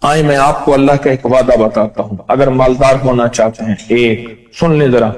آئے میں آپ کو اللہ کا ایک وعدہ بتاتا ہوں، اگر مالدار ہونا چاہتے ہیں، ایک سن لیں ذرا،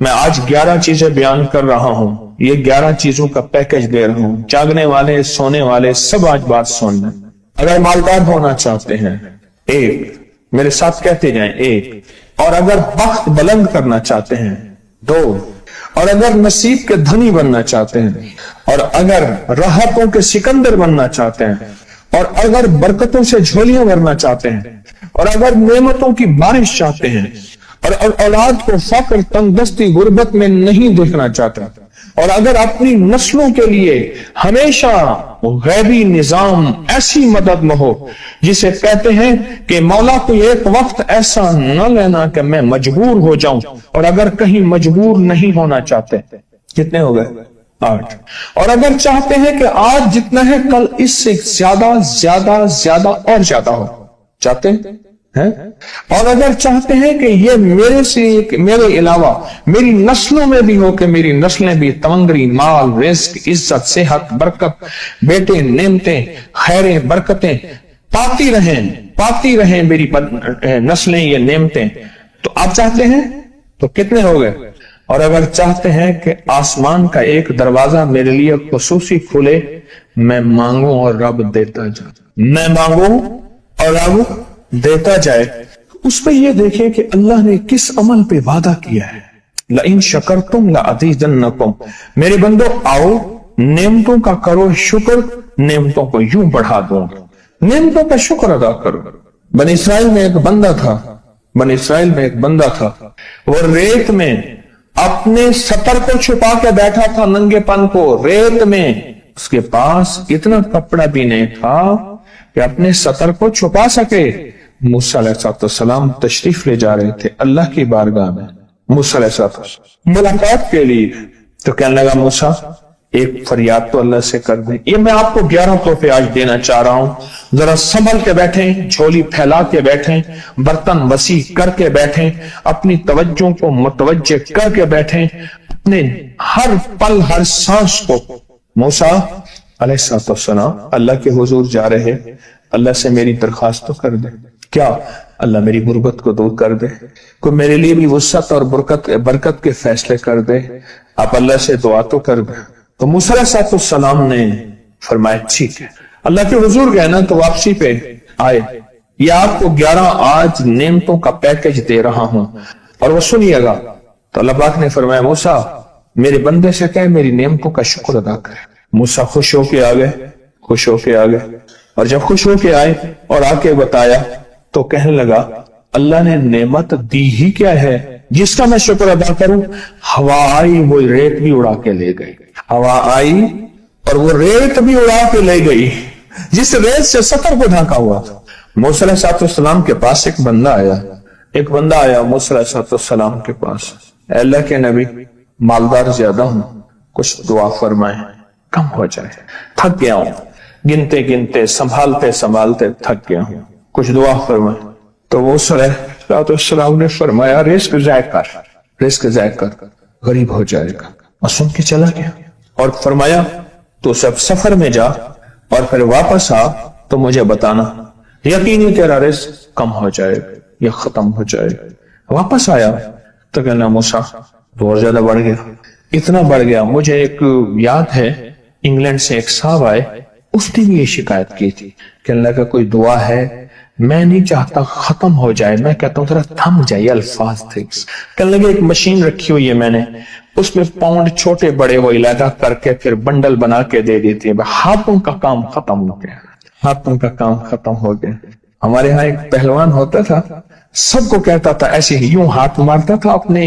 میں آج 11 چیزیں بیان کر رہا ہوں، یہ 11 چیزوں کا پیکج دے رہا ہوں، جاگنے والے سونے والے سب آج بات سن لیں۔ اگر مالدار ہونا چاہتے ہیں، ایک، میرے ساتھ کہتے جائیں، ایک، اور اگر بخت بلند کرنا چاہتے ہیں، دو، اور اگر نصیب کے دھنی بننا چاہتے ہیں، اور اگر راحتوں کے سکندر بننا چاہتے ہیں، اور اگر برکتوں سے جھولیاں بھرنا چاہتے ہیں، اور اگر نعمتوں کی بارش چاہتے ہیں، اور اولاد کو فقر، تنگ دستی، غربت میں نہیں دیکھنا چاہتے، اور اگر اپنی نسلوں کے لیے ہمیشہ غیبی نظام ایسی مدد نہ ہو جسے کہتے ہیں کہ مولا کو ایک وقت ایسا نہ لینا کہ میں مجبور ہو جاؤں، اور اگر کہیں مجبور نہیں ہونا چاہتے، کتنے ہو گئے؟ 8۔ اور اگر چاہتے ہیں کہ آج جتنا ہے کل اس سے زیادہ زیادہ زیادہ اور زیادہ ہو، چاہتے ہیں؟ اور اگر چاہتے ہیں کہ یہ میرے علاوہ میری نسلوں میں بھی ہو، کہ میری نسلیں بھی تمنگری، مال، رزق، عزت، صحت، برکت، بیٹے، نعمتیں، خیریں، برکتیں پاتی رہیں میری نسلیں یہ نعمتیں، تو آپ چاہتے ہیں تو کتنے ہو گئے؟ اور اگر چاہتے ہیں کہ آسمان کا ایک دروازہ میرے لیے خصوصی کھلے، میں مانگوں اور رب دیتا جائے، میں مانگوں اور رب دیتا جائے، اس پہ یہ دیکھیں کہ اللہ نے کس عمل پہ وعدہ کیا ہے۔ لَإِن شَكَرْتُمْ لَأَزِيدَنَّكُمْ، میرے بندو آؤ نعمتوں کا کرو شکر، نعمتوں کو یوں بڑھا دوں، نعمتوں کا شکر ادا کرو۔ بنی اسرائیل میں ایک بندہ تھا، وہ ریت میں اپنے سطر کو چھپا کے بیٹھا تھا، ننگے پن کو، ریت میں اس کے پاس اتنا کپڑا بھی نہیں تھا کہ اپنے سطر کو چھپا سکے۔ موسیٰ علیہ السلام تشریف لے جا رہے تھے اللہ کی بارگاہ میں، موسیٰ علیہ السلام ملاقات کے لیے، تو کہنے لگا موسیٰ ایک فریاد تو اللہ سے کر دیں۔ یہ میں آپ کو 11 تحفے آج دینا چاہ رہا ہوں، ذرا سنبھل کے بیٹھیں، جھولی پھیلا کے بیٹھیں، برتن وسیع کر کے بیٹھیں، اپنی توجہ کو متوجہ کر کے بیٹھیں، اپنے ہر پل ہر سانس کو۔ موسیٰ علیہ السلام اللہ کے حضور جا رہے، اللہ سے میری درخواست تو کر دے، کیا اللہ میری غربت کو دور کر دے، کوئی میرے لیے بھی وسعت اور برکت کے فیصلے کر دے، آپ اللہ سے دعا تو کر دے۔ تو موسیٰ علیہ السلام نے فرمایا ٹھیک ہے، اللہ کے حضور گئے نا تو واپسی پہ آئے، یہ آپ کو 11 آج نعمتوں کا پیکج دے رہا ہوں اور وہ سنیے گا۔ تو اللہ پاک نے فرمایا موسیٰ میرے بندے سے کہے میری نعمتوں کا شکر ادا کرے۔ موسیٰ خوش ہو کے آ گئے، اور جب خوش ہو کے آئے اور آ کے بتایا تو کہنے لگا اللہ نے نعمت دی ہی کیا ہے جس کا میں شکر ادا کروں؟ ہوا آئی وہ ریت بھی اڑا کے لے گئی، ہوا آئی اور وہ ریت بھی اڑا کے لے گئی جس ریت سے سطر کو ڈھانکا ہوا تھا۔ موسیٰ علیہ السلام کے پاس ایک بندہ آیا موسیٰ علیہ السلام کے پاس، اے اللہ کے نبی مالدار زیادہ ہوں، کچھ دعا فرمائیں، کم ہو جائے، تھک گیا ہوں، گنتے سنبھالتے تھک گیا ہوں، کچھ دعا فرمائیں۔ تو موسیٰ علیہ السلام نے فرمایا رزق ضائع کر، غریب ہو جائے گا، اور سن کے چلا گیا، اور فرمایا تو سب سفر میں جا اور پھر واپس آ تو مجھے بتانا، یقینی تیرا رزق کم ہو جائے گا یا ختم ہو جائے گا۔ واپس آیا تو کہنا موسیٰ بہت زیادہ بڑھ گیا، اتنا بڑھ گیا، مجھے ایک یاد ہے انگلینڈ سے ایک صاحب آئے، اس نے بھی یہ شکایت کی تھی کہ اللہ کا کوئی دعا ہے، میں نہیں چاہتا ختم ہو جائے، میں کہتا ہوں ذرا تھم جائے الفاظ تھے۔ کہنے لگے ایک مشین رکھی ہوئی ہے میں نے، اس میں پاؤنڈ چھوٹے بڑے وہ علیحدہ کر کے پھر بنڈل بنا کے دے دیتی ہے، ہاتھوں کا کام ختم ہو گیا۔ ہمارے ہاں ایک پہلوان ہوتا تھا، سب کو کہتا تھا ایسے ہی، یوں ہاتھ مارتا تھا اپنے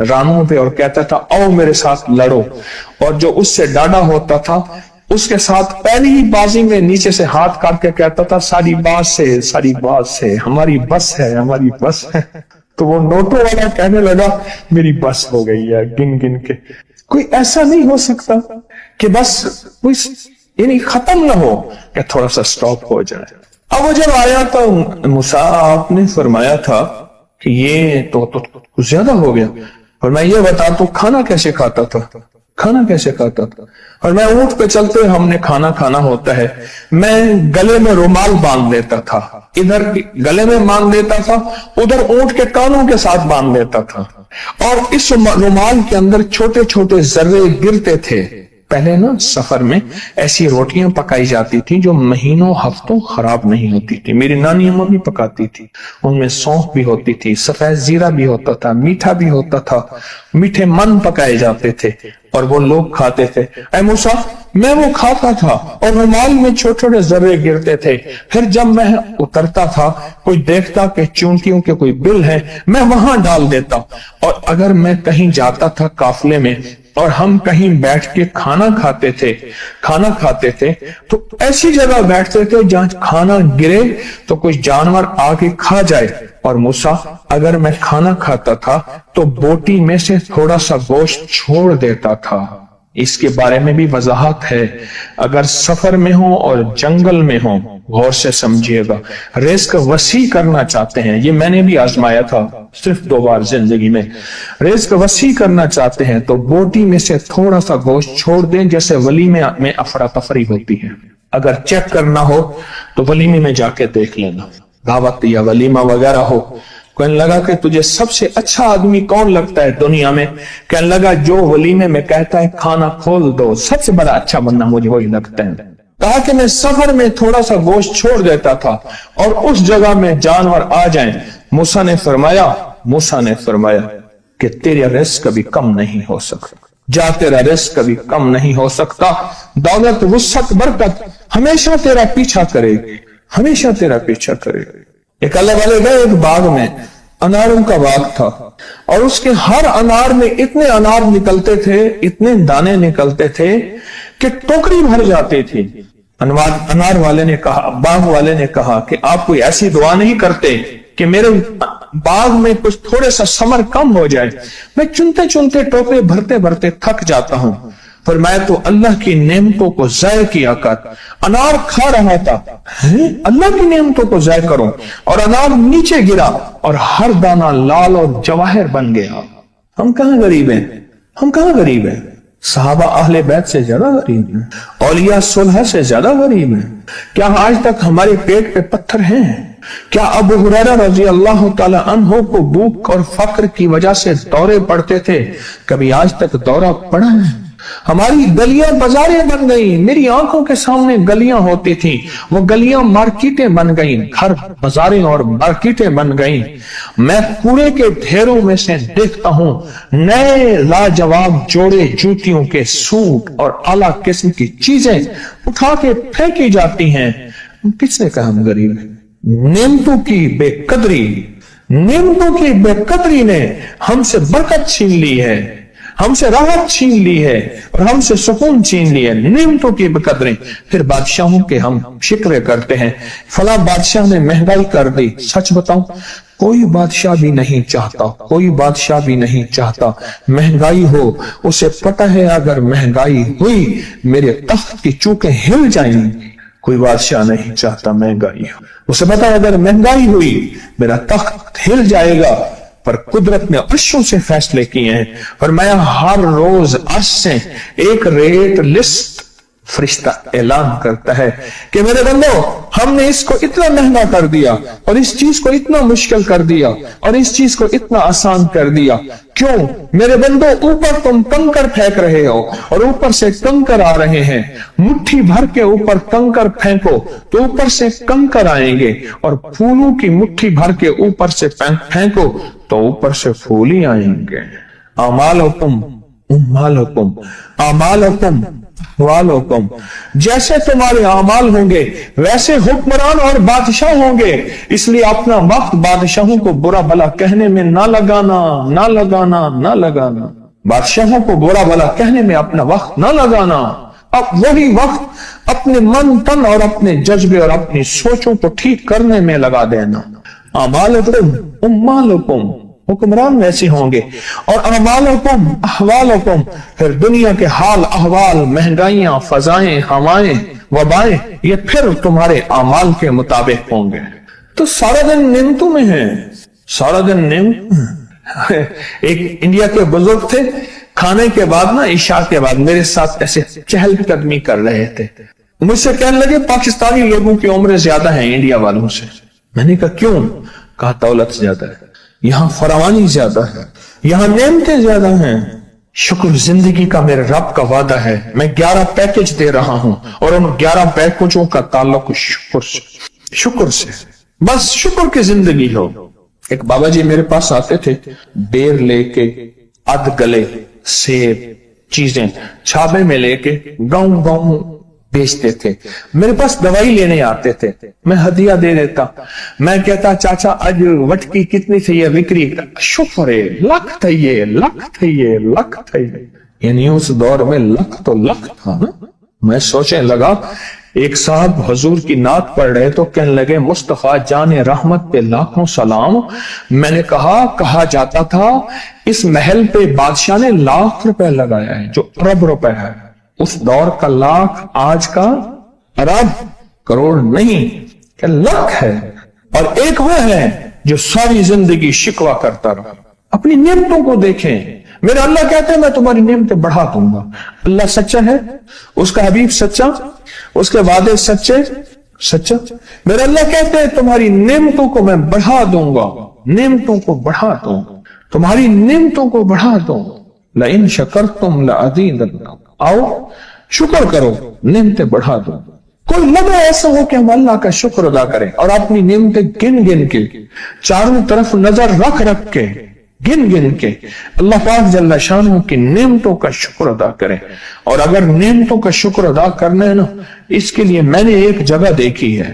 رانوں پہ اور کہتا تھا آؤ میرے ساتھ لڑو، اور جو اس سے ڈاڈا ہوتا تھا اس کے ساتھ پہلی ہی بازی میں نیچے سے ہاتھ کاٹ کے کہتا تھا ساری بات سے ہماری بس ہے۔ تو وہ نوٹوں والا کہنے لگا میری بس ہو گئی ہے، گن کے کوئی ایسا نہیں ہو سکتا کہ بس یعنی ختم نہ ہو، کہ تھوڑا سا سٹاپ ہو جائے۔ اب وہ جب آیا تو موسیٰ آپ نے فرمایا تھا کہ یہ تو کچھ زیادہ ہو گیا، اور میں یہ بتا تو کھانا کیسے کھاتا تھا؟ کھانا کیسے کھاتا تھا؟ اور میں اونٹ پہ چلتے ہوئے ہم نے کھانا کھانا ہوتا ہے، میں گلے میں رومال باندھ لیتا تھا، ادھر گلے میں باندھ لیتا تھا، ادھر اونٹ کے کانوں کے ساتھ باندھ لیتا تھا، اور اس رومال کے اندر چھوٹے چھوٹے ذرے گرتے تھے۔ پہلے نا سفر میں ایسی روٹیاں پکائی جاتی تھی جو مہینوں ہفتوں خراب نہیں ہوتی تھی، میری نانی اماں بھی پکاتی تھی، ان میں سونف بھی ہوتی تھی، سفید زیرہ بھی ہوتا تھا، میٹھا بھی ہوتا تھا، میٹھے من پکائے جاتے تھے اور وہ لوگ کھاتے تھے۔ اے موسیٰ، میں وہ کھاتا تھا اور رومال میں چھوٹے چھوٹے ذرے گرتے تھے، پھر جب میں اترتا تھا کوئی دیکھتا کہ چونٹیوں کے کوئی بل ہے، میں وہاں ڈال دیتا، اور اگر میں کہیں جاتا تھا قافلے میں اور ہم کہیں بیٹھ کے کھانا کھاتے تھے تو ایسی جگہ بیٹھتے تھے جہاں کھانا گرے تو کوئی جانور آ کے کھا جائے، اور موسیٰ اگر میں کھانا کھاتا تھا تو بوٹی میں سے تھوڑا سا گوشت چھوڑ دیتا تھا۔ اس کے بارے میں بھی وضاحت ہے، اگر سفر میں ہو اور جنگل میں ہو، غور سے سمجھیے گا، رزق وسیع کرنا چاہتے ہیں، یہ میں نے بھی آزمایا تھا صرف 2 بار زندگی میں، رزق وسیع کرنا چاہتے ہیں تو بوٹی میں سے تھوڑا سا گوشت چھوڑ دیں، جیسے ولیمے میں افراتفری ہوتی ہے۔ اگر چیک کرنا ہو تو ولیمے میں جا کے دیکھ لینا، دعوت یا ولیمہ وغیرہ ہو، کہنے لگا کہ تجھے سب سے اچھا آدمی کون لگتا ہے دنیا میں؟ کہنے لگا جو ولیمے میں کہتا ہے کھانا کھول دو، سب سے بڑا اچھا بندہ مجھے وہی لگتا ہے۔ کہا کہ میں سفر میں تھوڑا سا گوشت چھوڑ دیتا تھا اور اس جگہ میں جانور آ جائیں، موسیٰ نے فرمایا کہ تیرا رزق کبھی کم نہیں ہو سکتا، جا تیرا رزق کبھی کم نہیں ہو سکتا، دولت وسعت برکت ہمیشہ تیرا پیچھا کرے گی، ہمیشہ تیرا پیچھا کرے گی۔ ایک اللہ والے گئے ایک باغ میں، اناروں کا باغ تھا، اور اس کے ہر انار میں اتنے انار نکلتے تھے، اتنے دانے نکلتے تھے کہ ٹوکری بھر جاتی تھی۔ انار والے نے کہا، باغ والے نے کہا کہ آپ کوئی ایسی دعا نہیں کرتے کہ میرے باغ میں کچھ تھوڑے سا ثمر کم ہو جائے، میں چنتے چنتے ٹوکرے بھرتے بھرتے تھک جاتا ہوں، پر میں تو اللہ کی نعمتوں کو ضائع کیا کر انار کھا رہا تھا، اللہ کی نعمتوں کو ضائع کروں، اور انار نیچے گرا اور ہر دانہ لال اور جواہر بن گیا۔ ہم کہاں غریب ہیں؟ صحابہ اہل بیت سے زیادہ غریب ہیں، اولیاء صلح سے زیادہ غریب ہیں۔ کیا آج تک ہمارے پیٹ پہ پتھر ہیں؟ کیا ابو ہریرہ رضی اللہ تعالی عنہ کو بھوک اور فقر کی وجہ سے دورے پڑتے تھے؟ کبھی آج تک دورہ پڑا ہے؟ ہماری گلیاں بازاریں بن گئی، میری آنکھوں کے سامنے گلیاں ہوتی تھی، وہ گلیاں مارکیٹیں بن گئیں، گھر بازاریں اور مارکیٹیں بن گئیں۔ میں کوڑے کے ڈھیروں میں سے دیکھتا ہوں نئے لاجواب جوڑے جوتیوں کے سوٹ اور اعلیٰ قسم کی چیزیں اٹھا کے پھینکی جاتی ہیں۔ کس نے کہا ہم غریب ہیں؟ نعمتوں کی بے قدری نے ہم سے برکت چھین لی ہے، ہم سے راحت چھین لی ہے اور ہم سے سکون چھین لی ہے، نعمتوں کی بے قدری۔ پھر بادشاہوں کے ہم شکوے کرتے ہیں، فلاں بادشاہ نے مہنگائی کر دی۔ سچ بتاؤں، کوئی بادشاہ بھی نہیں چاہتا مہنگائی ہو، اسے پتہ ہے اگر مہنگائی ہوئی میرے تخت کی چوکیں ہل جائیں گی۔ کوئی بادشاہ نہیں چاہتا مہنگائی ہو، اسے پتہ ہے اگر مہنگائی ہوئی میرا تخت ہل جائے گا، پر قدرت نے عرشوں سے فیصلے کیے ہیں، فرمایا ہر روز عرش سے ایک ریٹ لسٹ فرشتہ اعلان کرتا ہے کہ میرے بندو، ہم نے اس کو اتنا مہنگا کر دیا اور اس چیز کو اتنا مشکل کر دیا اور اس چیز کو اتنا آسان کر دیا، کیوں میرے بندو؟ اوپر تم کنکر پھینک رہے ہو اور اوپر سے کنکر آ رہے ہیں، مٹھی بھر کے اوپر کنکر پھینکو تو اوپر سے کنکر آئیں گے، اور پھولوں کی مٹھی بھر کے اوپر سے پھینکو تو اوپر سے پھول ہی آئیں گے۔ اعمالکم جیسے تمہارے اعمال ہوں گے ویسے حکمران اور بادشاہ ہوں گے، اس لیے اپنا وقت بادشاہوں کو برا بھلا کہنے میں نہ لگانا، بادشاہوں کو برا بھلا کہنے میں اپنا وقت نہ لگانا، اب وہی وقت اپنے من تن اور اپنے جذبے اور اپنی سوچوں کو ٹھیک کرنے میں لگا دینا۔ اعمالکم حکمران ویسے ہوں گے، اور اعمالکم احوالکم، پھر دنیا کے حال احوال، مہنگائیاں، فضائیں، ہوائیں، وبائیں، یہ پھر تمہارے اعمال کے مطابق ہوں گے۔ تو سارا دن نعمتوں میں ہیں، ایک انڈیا کے بزرگ تھے، کھانے کے بعد نا عشاء کے بعد میرے ساتھ ایسے چہل قدمی کر رہے تھے. مجھ سے کہنے لگے پاکستانی لوگوں کی عمریں زیادہ ہیں انڈیا والوں سے. میں نے کہا کیوں؟ کہا دولت زیادہ ہے, یہاں فراوانی زیادہ ہے, یہاں نعمتیں زیادہ ہیں. شکر زندگی کا میرے رب کا وعدہ ہے, میں 11 پیکج دے رہا ہوں اور ان 11 پیکجوں کا تعلق شکر سے. بس شکر کی زندگی ہو. ایک بابا جی میرے پاس آتے تھے, بیر لے کے, ادھ گلے سیب چیزیں چھابے میں لے کے گاؤں گاؤں بیچتے تھے. میرے پاس دوائی لینے آتے تھے, میں ہدیہ دے دیتا. میں کہتا چاچا آج وٹکی کتنی تھی یہ وکری؟ شکر ہے, لکھ تھا یہ, لکھ تھا یہ, لکھ تھا یہ. یعنی اس دور میں لکھ تو لکھ تھا نا. میں سوچنے لگا, ایک صاحب حضور کی نعت پڑھ رہے تو کہنے لگے مصطفیٰ جان رحمت پہ لاکھوں سلام. میں نے کہا جاتا تھا اس محل پہ بادشاہ نے لاکھ روپے لگایا ہے, جو ارب روپے ہے. اس دور کا لاکھ آج کا ارب کروڑ نہیں کہ لاکھ ہے. اور ایک وہ ہے جو ساری زندگی شکوہ کرتا رہا. اپنی نعمتوں کو دیکھیں. میرا اللہ کہتے ہیں میں تمہاری نعمتیں بڑھا دوں گا. اللہ سچا ہے, اس کا حبیب سچا, اس کے وعدے سچا. میرا اللہ کہتے ہیں تمہاری نعمتوں کو میں بڑھا دوں گا, نعمتوں کو بڑھا دوں, تمہاری نعمتوں کو بڑھا دوں. لئن شکرتم لأزیدنکم, آؤ شکر کرو, نعمتیں بڑھا دوں. کوئی لمحہ ایسا ہو کہ ہم اللہ کا شکر ادا کریں اور اپنی نعمتیں گن گن کے, چاروں طرف نظر رکھ کے, گن گن کے اللہ پاک جل شانہ کی نعمتوں کا شکر ادا کریں. اور اگر نعمتوں کا شکر ادا کرنا ہے نا, اس کے لیے میں نے ایک جگہ دیکھی ہے.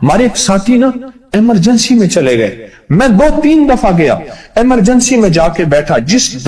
ہمارے ایک ساتھی نا ایمرجنسی میں چلے گئے, میں 2-3 دفعہ گیا, ایمرجنسی میں جا کے بیٹھا. جس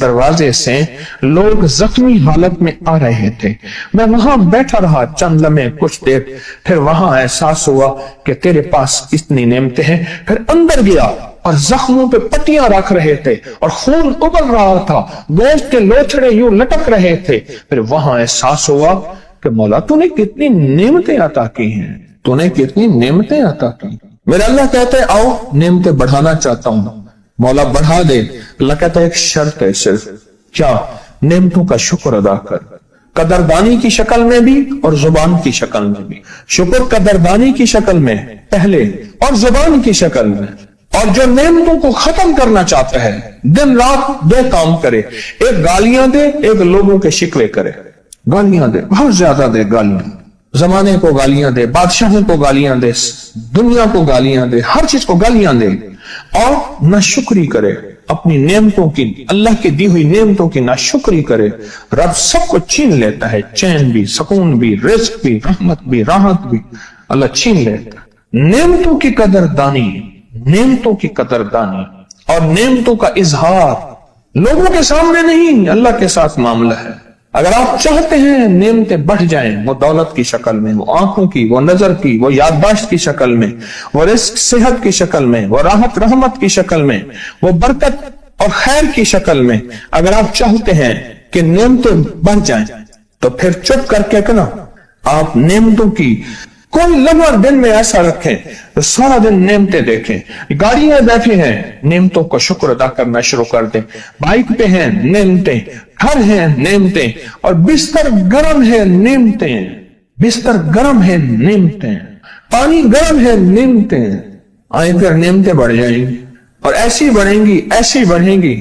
دروازے سے لوگ زخمی حالت میں آ رہے تھے, میں وہاں بیٹھا رہا چند لمحے, کچھ دیر. پھر وہاں احساس ہوا کہ تیرے پاس اتنی نعمتیں ہیں. پھر اندر گیا اور زخموں پہ پٹیاں رکھ رہے تھے اور خون ابل رہا تھا, گوشت کے لوتھڑے یوں لٹک رہے تھے. پھر وہاں احساس ہوا کہ مولا تو نے کتنی نعمتیں عطا کی ہیں, تو نے کتنی نعمتیں عطا کی. میرا اللہ کہتے ہیں آؤ نعمتیں بڑھانا چاہتا ہوں. مولا بڑھا دے. اللہ کہتا ہے ایک شرط ہے صرف, کیا؟ نعمتوں کا شکر ادا کر, قدردانی کی شکل میں بھی اور زبان کی شکل میں بھی. شکر قدردانی کی شکل میں پہلے اور زبان کی شکل میں. اور جو نعمتوں کو ختم کرنا چاہتا ہے دن رات 2 کام کرے, ایک گالیاں دے, ایک لوگوں کے شکوے کرے. گالیاں دے, بہت زیادہ دے گالیاں, زمانے کو گالیاں دے, بادشاہوں کو گالیاں دے, دنیا کو گالیاں دے, ہر چیز کو گالیاں دے. اور ناشکری کرے اپنی نعمتوں کی, اللہ کی دی ہوئی نعمتوں کی ناشکری کرے. رب سب کو چھین لیتا ہے, چین بھی, سکون بھی, رزق بھی, رحمت بھی, راحت بھی, اللہ چھین لیتا ہے. نعمتوں کی قدردانی, نعمتوں کی قدردانی اور نعمتوں کا اظہار لوگوں کے سامنے نہیں, اللہ کے ساتھ معاملہ ہے. اگر آپ چاہتے ہیں نعمتیں بڑھ جائیں, وہ دولت کی شکل میں, وہ آنکھوں کی, وہ نظر کی, وہ یادداشت کی شکل میں, وہ رزق صحت کی شکل میں, وہ راحت رحمت کی شکل میں, وہ برکت اور خیر کی شکل میں, اگر آپ چاہتے ہیں کہ نعمتیں بڑھ جائیں تو پھر چپ کر کے نا آپ نعمتوں کی کوئی لمحہ دن میں ایسا رکھیں تو سارا دن نعمتیں دیکھیں. گاڑی میں بیٹھے ہیں, نعمتوں کو شکر ادا کرنا شروع کر دیں. بائک پہ ہیں, نعمتیں. گھر ہیں, نعمتیں. اور بستر گرم ہے, نعمتیں. بستر گرم ہے, نعمتیں. پانی گرم ہے, نعمتیں. آئیں پھر نعمتیں بڑھ جائیں گی اور ایسی بڑھیں گی, ایسی بڑھیں گی